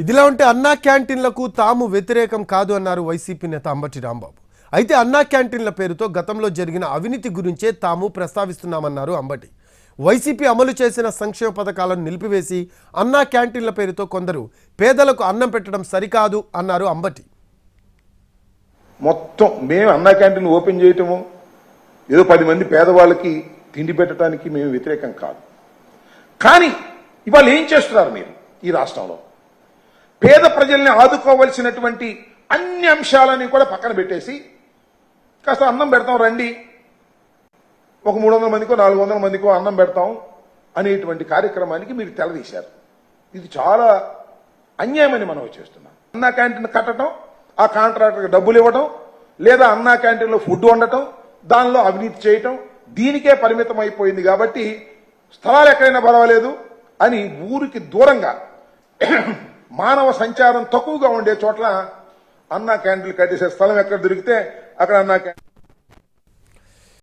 ఇదిలా ఉంటే అన్నా క్యాంటీన్లకు తాము వ్యతిరేకం కాదు అన్నారు వైసీపీ నేత అంబటి రాంబాబు. అయితే అన్నా క్యాంటీన్ల పేరుతో గతంలో జరిగిన అవినీతి గురించే తాము ప్రస్తావిస్తున్నామన్నారు అంబటి. వైసీపీ అమలు చేసిన సంక్షేమ పథకాలను నిలిపివేసి అన్నా క్యాంటీన్ల పేరుతో కొందరు పేదలకు అన్నం పెట్టడం సరికాదు అన్నారు అంబటి. మొత్తం మేము అన్నా క్యాంటీన్ ఓపెన్ చేయటము ఏదో 10 మంది పేదవాళ్ళకి తిండి పెట్టడానికి మేము వ్యతిరేకం కాదు. కానీ ఇవాళ ఏం చేస్తున్నారు మీరు ఈ రాష్ట్రంలో? పేద ప్రజల్ని ఆదుకోవలసినటువంటి అన్ని అంశాలని కూడా పక్కన పెట్టేసి కాస్త అన్నం పెడతాం రండి, ఒక 300 మందికో 400 మందికో అన్నం పెడతాం అనేటువంటి కార్యక్రమానికి మీరు తెలదీశారు. ఇది చాలా అన్యాయమని మనం చేస్తున్నాం. అన్నా క్యాంటీన్ కట్టడం, ఆ కాంట్రాక్టర్కి డబ్బులు ఇవ్వడం, లేదా అన్నా క్యాంటీన్లో ఫుడ్ వండటం, దానిలో అవినీతి చేయటం, దీనికే పరిమితం అయిపోయింది. కాబట్టి స్థలాలు ఎక్కడైనా పర్వాలేదు అని ఊరికి దూరంగా మానవ సంచారం తక్కువగా ఉండే చోట్ల అన్నా క్యాంటీన్లు కట్టేసే స్థలం ఎక్కడ దొరికితే అక్కడ అన్నా క్యాంటీన్